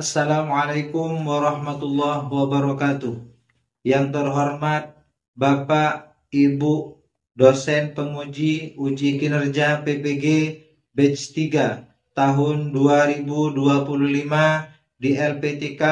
Assalamualaikum warahmatullahi wabarakatuh. Yang terhormat Bapak, Ibu, dosen penguji uji kinerja PPG batch 3 tahun 2025 di LPTK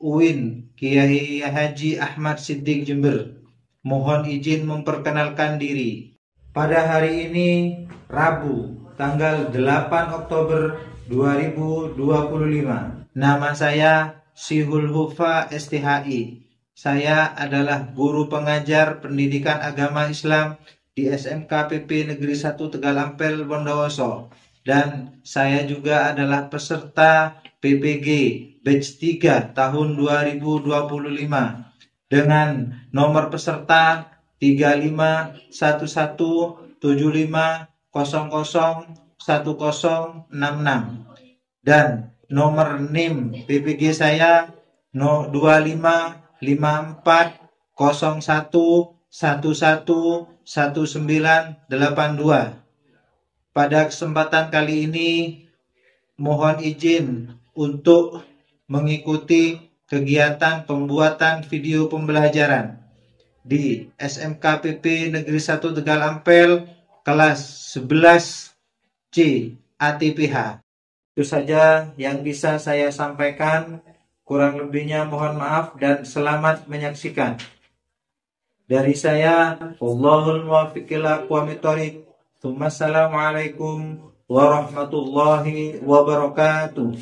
UIN Kiai Haji Ahmad Siddiq Jember. Mohon izin memperkenalkan diri. Pada hari ini Rabu tanggal 8 Oktober 2025. Nama saya Syihul Hufa STHI. Saya adalah guru pengajar pendidikan agama Islam di SMK PP Negeri 1 Tegal Ampel Bondowoso. Dan saya juga adalah peserta PPG batch 3 tahun 2025 dengan nomor peserta 357175001066 dan nomor NIM PPG saya 255401111982. Pada kesempatan kali ini mohon izin untuk mengikuti kegiatan pembuatan video pembelajaran di SMK PP Negeri 1 Tegal Ampel kelas 11C ATPH. Itu saja yang bisa saya sampaikan. Kurang lebihnya mohon maaf dan selamat menyaksikan. Dari saya, wallahul muwaffiq ila aqwamit thoriq. Assalamualaikum warahmatullahi wabarakatuh.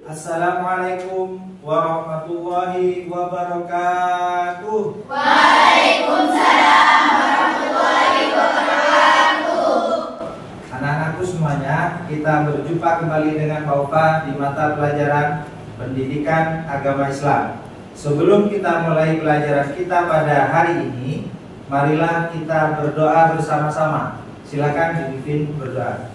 Assalamualaikum warahmatullahi wabarakatuh. Waalaikumsalam warahmatullahi wabarakatuh. Anak-anakku semuanya, kita berjumpa kembali dengan Pak Upa di mata pelajaran pendidikan agama Islam. Sebelum kita mulai pelajaran kita pada hari ini, marilah kita berdoa bersama-sama. Silakan Judivin berdoa.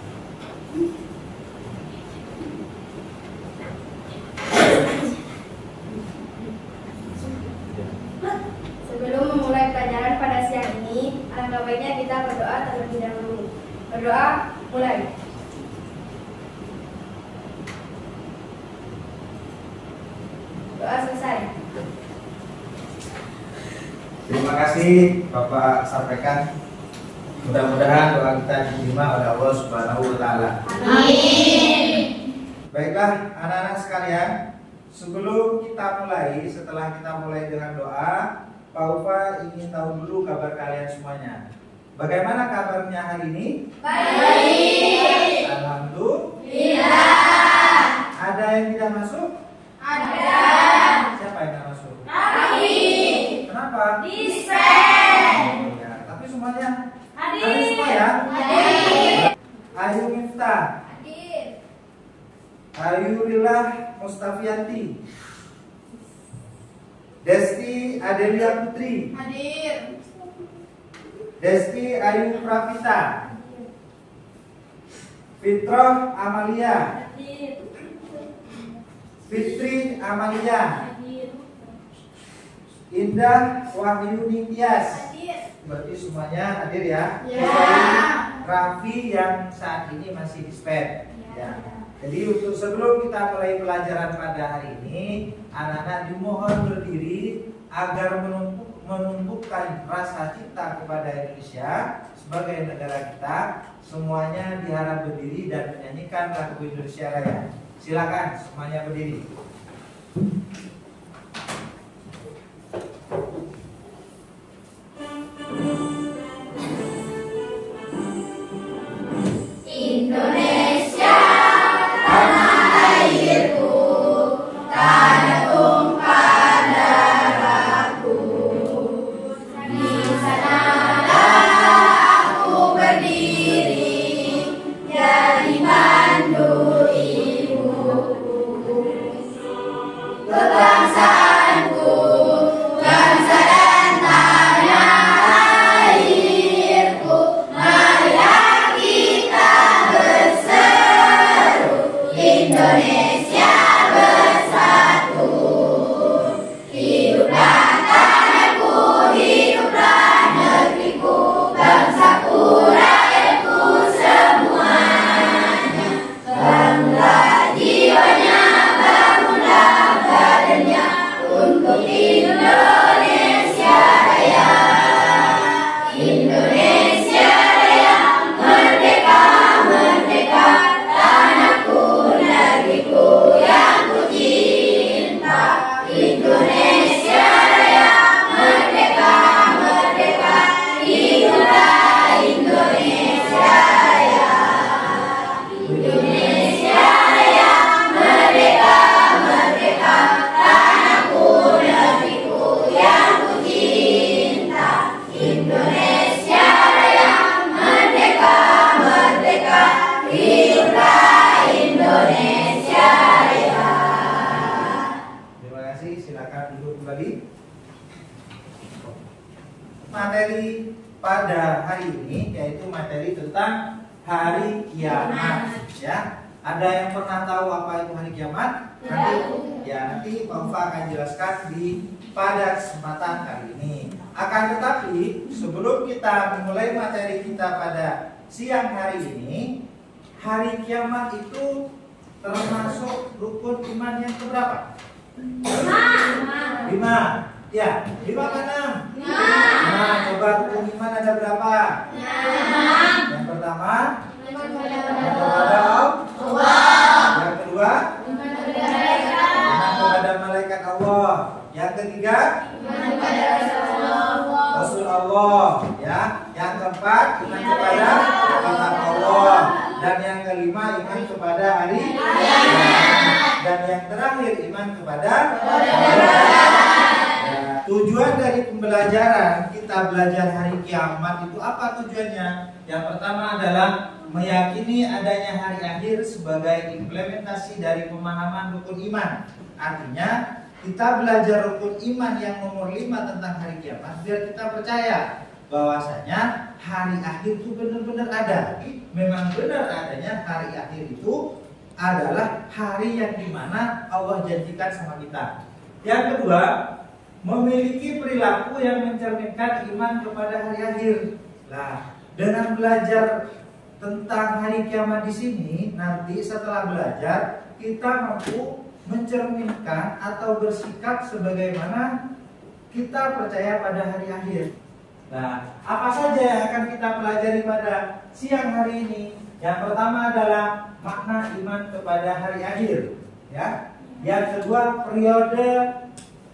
Sebelum memulai pelajaran pada siang ini, alangkah baiknya kita berdoa terlebih dahulu. Berdoa, mulai. Doa selesai. Terima kasih Bapak sampaikan. Mudah-mudahan doa kita diterima oleh Allah Subhanahu wa taala. Amin. Baiklah anak-anak sekalian, sebelum kita mulai, setelah kita mulai dengan doa, Pak Ufa ingin tahu dulu kabar kalian semuanya. Bagaimana kabarnya hari ini? Baik. Alhamdulillah. Ada yang tidak masuk? Ada. Siapa yang tidak masuk? Kami. Kenapa? Dispen. Oh, ya. Tapi semuanya Hadir. hadir semua ya? Hadir. Ayu Miftah, Hadir. Ayu Rillah Mustafianti, Desti Adelia Putri, Hadir. Desti Ayu Pravita, Fitroh Amalia, Hadir. Fitri Amalia, Hadir. Indah Wahyu Ningtyas. Hadir. Berarti semuanya hadir ya? Ya. Kecuali Raffi yang saat ini masih dispen. Ya. Jadi untuk sebelum kita mulai pelajaran pada hari ini, anak-anak dimohon berdiri agar menumbuhkan rasa cinta kepada Indonesia sebagai negara kita. Semuanya diharap berdiri dan menyanyikan lagu Indonesia Raya. Silakan semuanya berdiri. Indonesia, tanah airku, tanah tumpah darahku. Di sanalah aku berdiri, jadi mandu ibuku. Kebangsaanku, bangsa dan tanah airku, marilah kita berseru, Indonesia bersatu. Hiduplah tanahku, hiduplah negeriku, bangsaku, rakyatku semua. materi pada hari ini, yaitu materi tentang hari kiamat. Ya, ada yang pernah tahu apa itu hari kiamat? Nanti Pak Ufa akan jelaskan pada kesempatan kali ini. Akan tetapi sebelum kita memulai materi kita pada siang hari ini, hari kiamat itu termasuk rukun iman yang keberapa? 5. Ya, 5 apa 6? 5. Coba rukun iman ada berapa? 6. Yang pertama, iman kepada Allah. Yang kedua, iman kepada malaikat Allah. Yang ketiga, iman kepada Rasul Allah. Ya. Yang keempat, iman kepada kitab Allah. Dan yang kelima, iman kepada hari kiamat. Dan yang terakhir, iman kepada ya, tujuan dari pembelajaran kita belajar hari kiamat itu apa tujuannya? Yang pertama adalah meyakini adanya hari akhir sebagai implementasi dari pemahaman rukun iman. Artinya kita belajar rukun iman yang nomor 5 tentang hari kiamat biar kita percaya bahwasanya hari akhir itu benar-benar ada. Memang benar adanya hari akhir itu adalah hari yang dimana Allah janjikan sama kita. Yang kedua, memiliki perilaku yang mencerminkan iman kepada hari akhir. Nah, dengan belajar tentang hari kiamat di sini, nanti setelah belajar kita mampu mencerminkan atau bersikap sebagaimana kita percaya pada hari akhir. Nah, apa saja yang akan kita pelajari pada siang hari ini? Yang pertama adalah makna iman kepada hari akhir, ya. Yang kedua, periode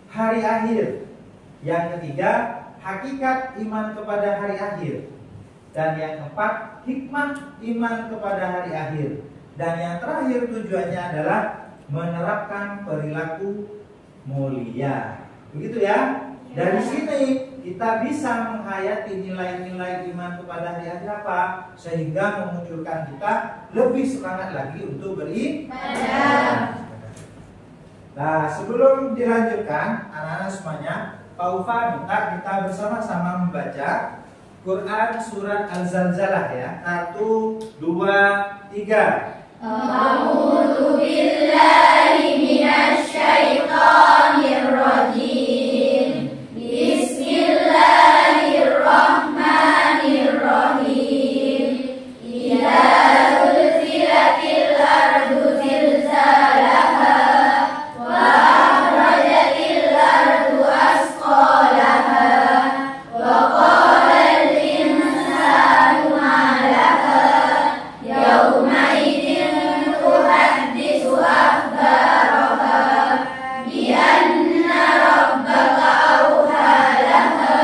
hari akhir. Yang ketiga, hakikat iman kepada hari akhir. Dan yang keempat, hikmah iman kepada hari akhir. Dan yang terakhir tujuannya adalah menerapkan perilaku mulia. Begitu ya. Dari sini kita bisa menghayati nilai-nilai iman kepada hari akhir apa, sehingga memunculkan kita lebih semangat lagi untuk beribadah. Nah, sebelum dilanjutkan, anak-anak semuanya, Pak Ufa minta kita bersama-sama membaca Quran surat Al-Zalzalah ya. 1, 2, 3. A'udzu billahi minasy syaithanir rajim. Bismillahirrahmanirrahim. Idza zulzilatil ardu zilzalaha wa akhrajatil ardu asqalaha wa qala al-insanu ma laha yawma idzin tuhaddisu akhbaraha bi anna rabbaka awha laha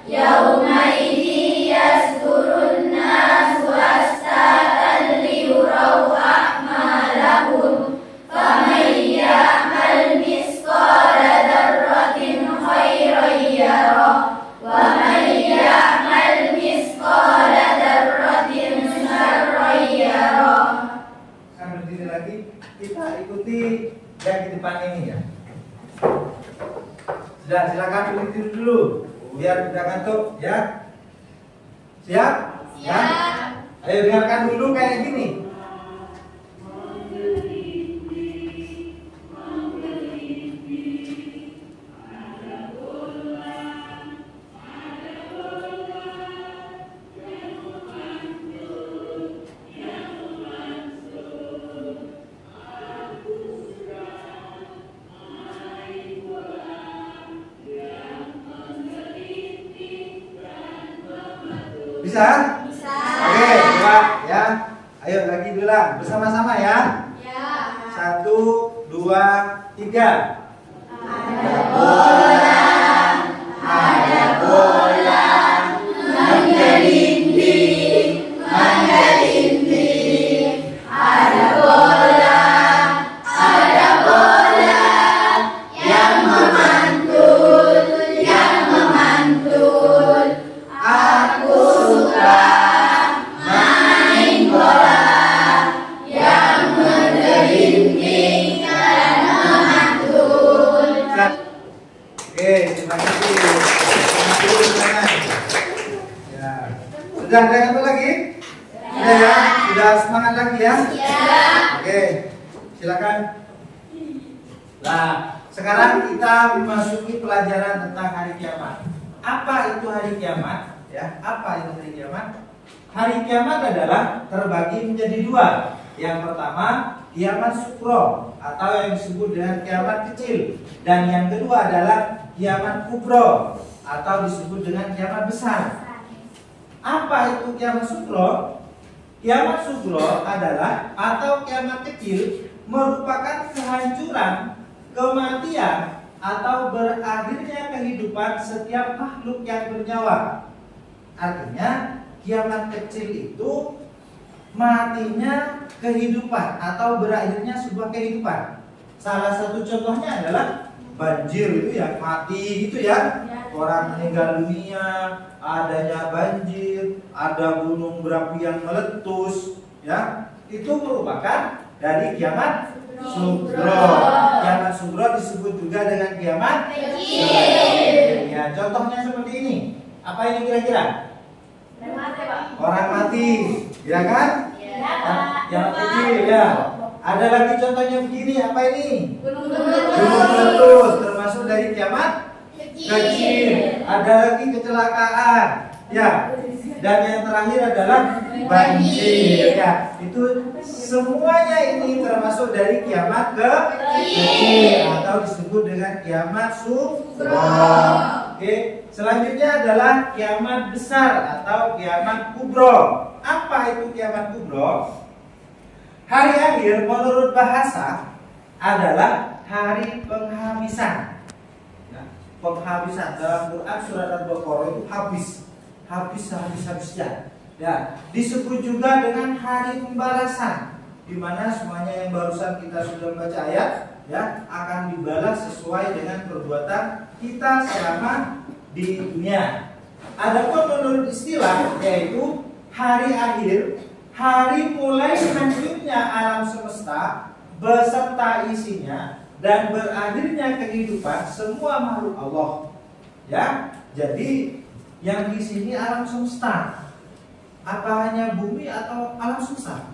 yawma idzin yasdurun nasu ashtatan liyuraw a'malahum faman ya'mal mithqala dzarratin khairan yarah wa man ya'mal mithqala dzarratin syarran yarah. Kan berdiri lagi, kita ikuti yang di depan ini ya. Sudah, silakan berdiri dulu biar tidak ngantuk ya. Siap? Ya? Ayo dengarkan dulu kayak gini. Bisa? Bisa. Oke, coba ya. Ayo lagi dulu lah, bersama-sama ya. Ya. 1, 2, 3. Ada bola, ada bola, menggelinding, menggelinding. Ada bola, yang memantul, yang memantul. Aku suka main bola yang menggelinding dan memantul. Sudah ada yang lagi? Sudah ya? Sudah semangat lagi ya? Ya. Oke, silakan. Nah, sekarang kita memasuki pelajaran tentang hari kiamat. Apa itu hari kiamat? Ya, apa itu hari kiamat? Hari kiamat adalah terbagi menjadi dua. Yang pertama, kiamat sukro atau yang disebut dengan kiamat kecil. Dan yang kedua adalah kiamat kubro atau disebut dengan kiamat besar. Apa itu kiamat sukro? Kiamat sukro adalah atau kiamat kecil merupakan kehancuran, kematian atau berakhirnya kehidupan setiap makhluk yang bernyawa. Artinya kiamat kecil itu matinya kehidupan atau berakhirnya sebuah kehidupan. Salah satu contohnya adalah banjir itu ya, mati gitu ya. Orang meninggal dunia, adanya banjir, ada gunung berapi yang meletus ya. Itu merupakan dari kiamat sugro. Kiamat sugro disebut juga dengan kiamat kecil. Ya, contohnya seperti ini. Apa ini kira-kira? Orang mati, ya kan? Yang kecil ya. Ada lagi contohnya begini, apa ini? Gunung meletus, termasuk dari kiamat kecil. Ada lagi kecelakaan, ya. Dan yang terakhir adalah banjir, ya. Itu semuanya ini termasuk dari kiamat kecil atau disebut dengan kiamat sugro. Oke, selanjutnya adalah kiamat besar atau kiamat kubro. Apa itu kiamat kubro? Hari akhir menurut bahasa adalah hari penghabisan. Ya, penghabisan dalam Quran surat Al-Baqarah itu habisnya. Ya, disebut juga dengan hari pembalasan, di mana semuanya yang barusan kita sudah baca ayat ya akan dibalas sesuai dengan perbuatan kita selama di dunia. Adapun menurut istilah yaitu hari akhir, hari mulai hancurnya alam semesta beserta isinya dan berakhirnya kehidupan semua makhluk Allah. Ya, jadi yang di sini alam semesta. Apa hanya bumi atau alam semesta?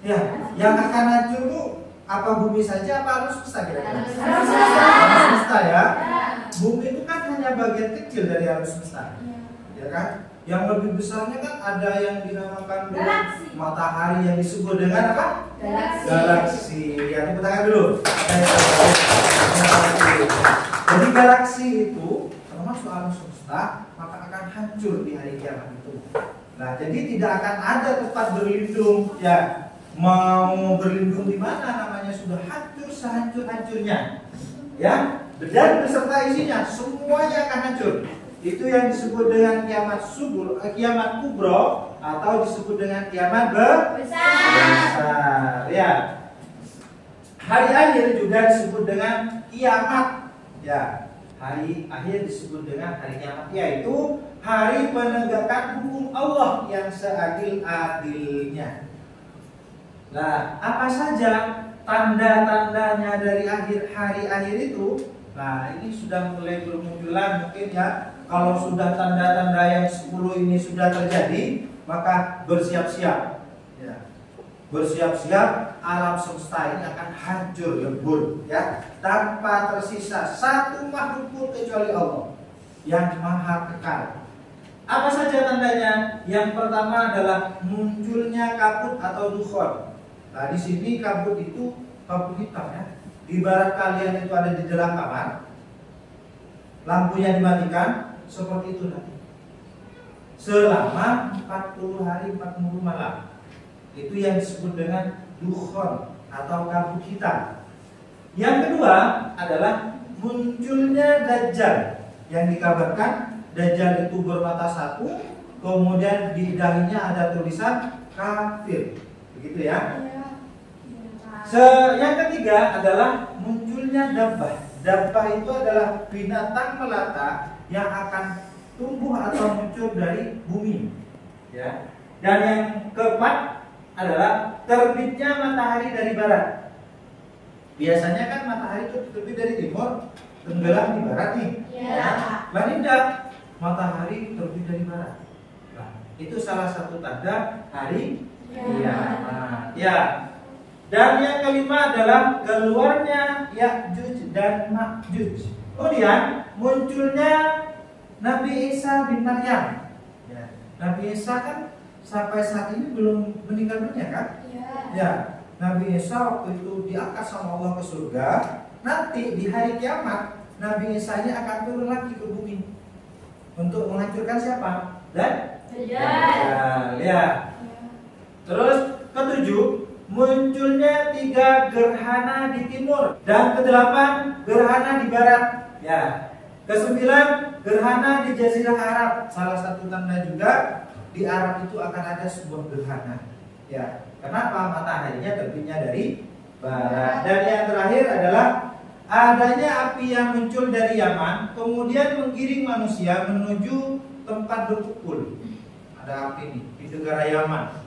Ya, yang akan hancur itu apa bumi saja apa alam semesta kira-kira? Alam semesta ya. Bumi itu kan hanya bagian kecil dari alam semesta. Ya kan? Yang lebih besarnya kan ada yang dinamakan dengan matahari yang disebut dengan apa? Galaksi. Ya, tepuk tangan dulu. Jadi galaksi itu termasuk alam semesta, maka akan hancur di hari kiamat itu. Nah, jadi tidak akan ada tempat berlindung. Ya, mau berlindung di mana? Namanya sudah hancur sehancur-hancurnya. Ya, dan beserta isinya semuanya akan hancur. Itu yang disebut dengan kiamat kubro atau disebut dengan kiamat besar. Ya. Hari akhir juga disebut dengan kiamat. Ya. Hari akhir disebut dengan hari kiamat, yaitu hari penegakan hukum Allah yang seadil-adilnya. Nah, apa saja tanda-tandanya dari hari akhir itu? Nah, ini sudah mulai bermunculan mungkin ya. Kalau sudah tanda-tanda yang 10 ini sudah terjadi, maka bersiap-siap. Ya. Bersiap-siap, alam semesta ini akan hancur lebur, ya, tanpa tersisa satu makhluk pun kecuali Allah yang maha kekal. Apa saja tandanya? Yang pertama adalah munculnya kabut atau dukhon. Nah, di sini kabut itu kabut hitam ya. Ibarat kalian itu ada di dalam kamar, lampunya dimatikan, seperti itu nanti. Selama 40 hari 40 malam. Itu yang disebut dengan dukhon atau kabut hitam. Yang kedua adalah munculnya Dajjal. Yang dikabarkan Dajjal itu bermata satu, kemudian di dahinya ada tulisan kafir. Begitu ya. Yang ketiga adalah munculnya dabbah. Dabbah itu adalah binatang melata yang akan tumbuh atau muncul dari bumi. Ya. Dan yang keempat adalah terbitnya matahari dari barat. Biasanya kan matahari itu terbit dari timur, tenggelam di barat nih. Ya. Lah tidak, matahari terbit dari barat. Nah, Itu salah satu tanda hari kiamat. Ya. Dan yang kelima adalah keluarnya Ya'juj dan Ma'juj. Kemudian munculnya Nabi Isa bin Maryam. Ya. Nabi Isa kan sampai saat ini belum meninggal dunia kan? Ya. Nabi Isa waktu itu diangkat sama Allah ke surga. Nanti di hari kiamat Nabi Isa ini akan turun lagi ke bumi untuk menghancurkan siapa? Dajjal. Ya. Terus ketujuh, munculnya 3 gerhana di timur dan ke-8 gerhana di barat. Ya. Ke-9 gerhana di Jazirah Arab. Salah satu tanda juga di Arab itu akan ada sebuah gerhana. Ya. Kenapa? Mataharinya terbitnya dari barat. Dan yang terakhir adalah adanya api yang muncul dari Yaman, kemudian menggiring manusia menuju tempat berkumpul. Ada api nih di negara Yaman.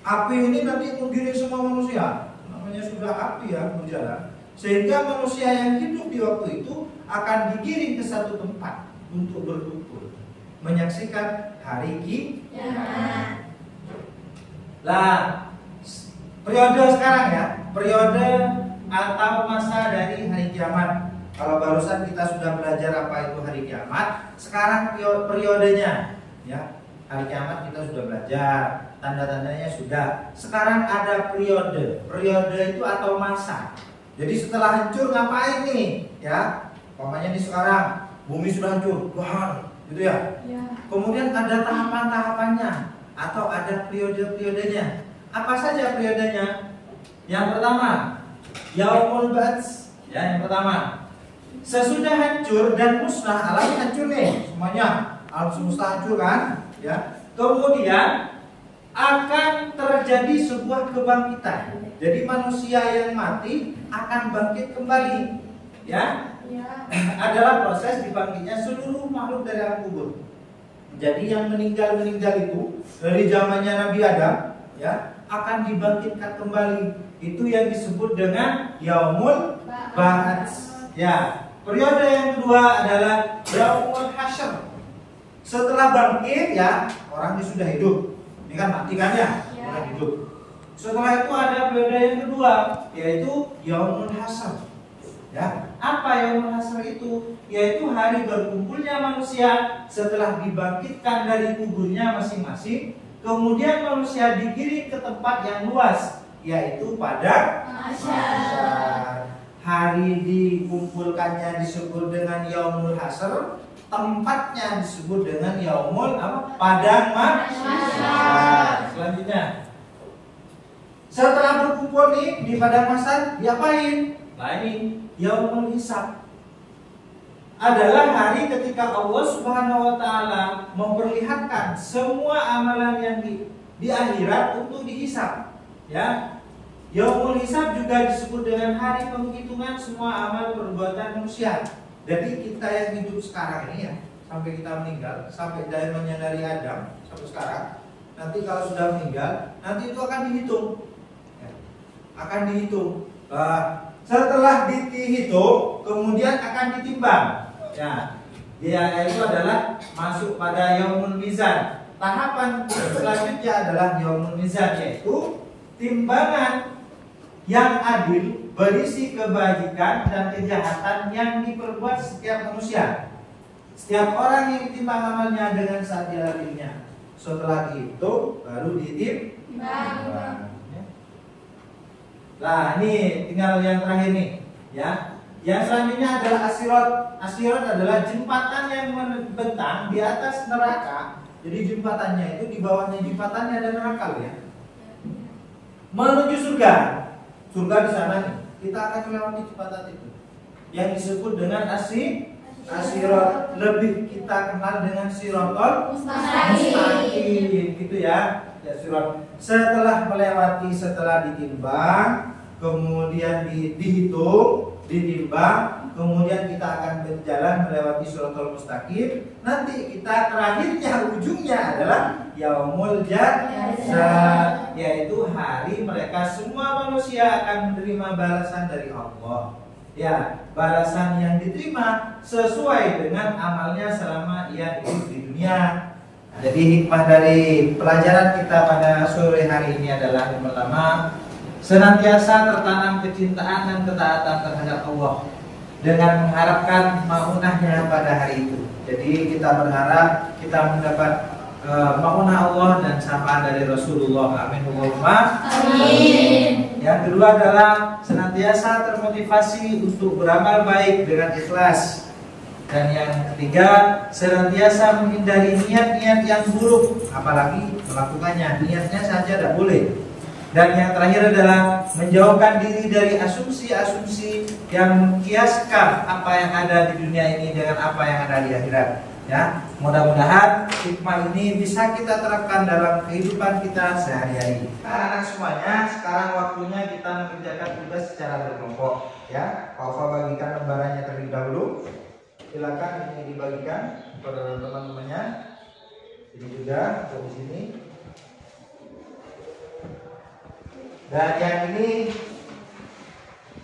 Api ini nanti menggiring semua manusia. Namanya sudah api ya berjalan. Sehingga manusia yang hidup di waktu itu akan digiring ke satu tempat untuk berkumpul, menyaksikan hari kiamat. Lah, periode sekarang ya, periode atau masa dari hari kiamat. Kalau barusan kita sudah belajar apa itu hari kiamat, sekarang periodenya ya. Hari kiamat kita sudah belajar, tanda-tandanya sudah. Sekarang ada periode. Periode itu atau masa. Jadi setelah hancur ngapain nih? Ya, umpamanya di sekarang bumi sudah hancur, wah, gitu ya. Kemudian ada tahapan-tahapannya atau ada periode-periodenya. Apa saja periodenya? Yang pertama, Yaumul Ba'ts. Ya, yang pertama. Sesudah hancur dan musnah, alam hancur nih semuanya. Alam semesta hancur kan? Ya. Kemudian akan terjadi sebuah kebangkitan. Jadi manusia yang mati akan bangkit kembali. Ya. Adalah proses dibangkitnya seluruh makhluk dari alam kubur. Jadi yang meninggal itu dari zamannya Nabi Adam, ya, akan dibangkitkan kembali. Itu yang disebut dengan Yaumul Ba'ts. Ya. Periode yang kedua adalah Yaumul Hasyr. Setelah bangkit ya, orangnya sudah hidup. Ini kan mati kan ya? Sudah hidup. Setelah itu ada periode yang kedua, yaitu Yaumul Hasyr. Ya, apa Yaumul Hasyr itu? Yaitu hari berkumpulnya manusia setelah dibangkitkan dari kuburnya masing-masing. Kemudian manusia digiring ke tempat yang luas, yaitu pada Hasyr. Hari dikumpulkannya disebut dengan Yaumul Hasyr. Tempatnya disebut dengan Yaumul Padang Mahsyar. Selanjutnya, setelah berkumpul nih di Padang Mahsyar, diapain? Nah ini Yaumul Hisab. Adalah hari ketika Allah Subhanahu wa taala memperlihatkan semua amalan yang di akhirat untuk dihisab. Ya. Yaumul Hisab juga disebut dengan hari penghitungan semua amal perbuatan manusia. Jadi kita yang hidup sekarang ini ya, sampai kita meninggal, sampai zamannya dari Adam sampai sekarang, nanti kalau sudah meninggal, nanti itu akan dihitung, ya, akan dihitung. Setelah dihitung, kemudian akan ditimbang. Ya, dia itu adalah masuk pada Yaumul Mizan. Tahapan selanjutnya adalah Yaumul Mizan, yaitu timbangan yang adil berisi kebajikan dan kejahatan yang diperbuat setiap manusia. Setiap orang yang ditimbang amalnya dengan seadil-adilnya. Setelah itu baru ditimbang. Nah, ini tinggal yang terakhir nih, ya. Yang selanjutnya adalah As-Sirat. As-Sirat adalah jembatan yang membentang di atas neraka. Jadi jembatannya itu di bawahnya jembatannya ada neraka ya. Menuju surga. Surga di sana nih. Kita akan melewati jembatan itu. Yang disebut dengan As-Sirat. Lebih kita kenal dengan Siratal Mustaqim, gitu ya. Ya, Sirat. Setelah melewati, setelah ditimbang, kemudian dihitung, ditimbang, kemudian kita akan berjalan melewati Siratal Mustaqim. Nanti kita terakhirnya, ujungnya adalah Yaumul Jazaa, yaitu hari mereka semua manusia akan menerima balasan dari Allah. Ya, balasan yang diterima sesuai dengan amalnya selama ia hidup di dunia. Jadi hikmah dari pelajaran kita pada sore hari ini adalah yang pertama, senantiasa tertanam kecintaan dan ketaatan terhadap Allah dengan mengharapkan maunahnya pada hari itu. Jadi kita berharap kita mendapat maunah Allah dan sapaan dari Rasulullah. Amin Allahumma. Amin. Yang kedua adalah senantiasa termotivasi untuk beramal baik dengan ikhlas. Dan yang ketiga, senantiasa menghindari niat-niat yang buruk, apalagi melakukannya. Niatnya saja tidak boleh. Dan yang terakhir adalah menjauhkan diri dari asumsi-asumsi yang mengkiaskan apa yang ada di dunia ini dengan apa yang ada di akhirat. Ya, mudah-mudahan hikmah ini bisa kita terapkan dalam kehidupan kita sehari-hari. Anak-anak semuanya, sekarang waktunya kita mengerjakan tugas secara berkelompok. Ya, Pak Ofa bagikan lembarannya terlebih dahulu. Silakan ini dibagikan kepada teman-temannya. Ini juga di sini. Dan yang ini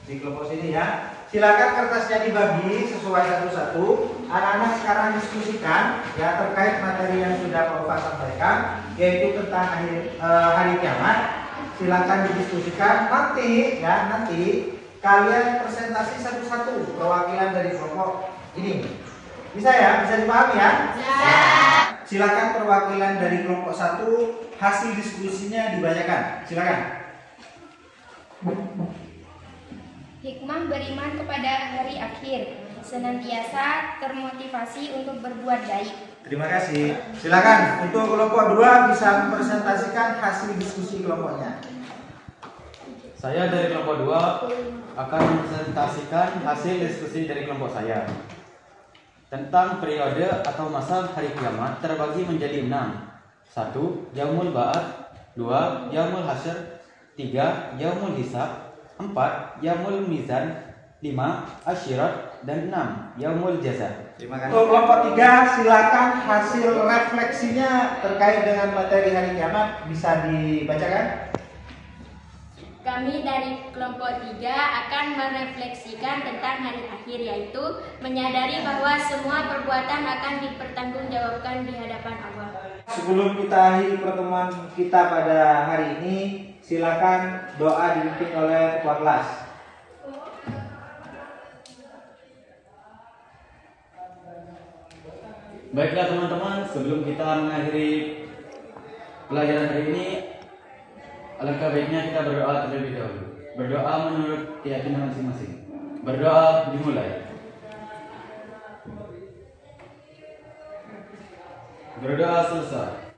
di kelompok sini ya. Silakan kertasnya dibagi sesuai satu-satu. Anak-anak sekarang diskusikan ya terkait materi yang sudah Pak Ofa sampaikan, yaitu tentang hari kiamat. Silakan didiskusikan. Nanti kalian presentasi satu-satu perwakilan dari kelompok ini. Bisa ya? Bisa dipahami ya? Ya. Silakan perwakilan dari kelompok 1 hasil diskusinya dibacakan. Silakan. Hikmah beriman kepada hari akhir, senantiasa termotivasi untuk berbuat baik. Terima kasih. Silakan untuk kelompok 2 bisa mempresentasikan hasil diskusi kelompoknya. Saya dari kelompok 2 akan mempresentasikan hasil diskusi dari kelompok saya. Tentang periode atau masa hari kiamat terbagi menjadi 6. 1. Yaumul Ba'ats, 2. Yaumul Hasyr, 3. Yaumul Hisab, 4. Yaumul Mizan, 5. Asyirat, dan 6. Yaumul Jaza. Terima kasih. Untuk kelompok 3 silakan hasil refleksinya terkait dengan materi hari kiamat bisa dibacakan. Kami dari kelompok 3 akan merefleksikan tentang hari akhir, yaitu menyadari bahwa semua perbuatan akan dipertanggungjawabkan di hadapan Allah. Sebelum kita akhiri pertemuan kita pada hari ini, silakan doa dipimpin oleh ketua kelas. Baiklah teman-teman, sebelum kita mengakhiri pelajaran hari ini, alangkah baiknya kita berdoa terlebih dahulu. Berdoa menurut keyakinan masing-masing. Berdoa dimulai. Berdoa selesai.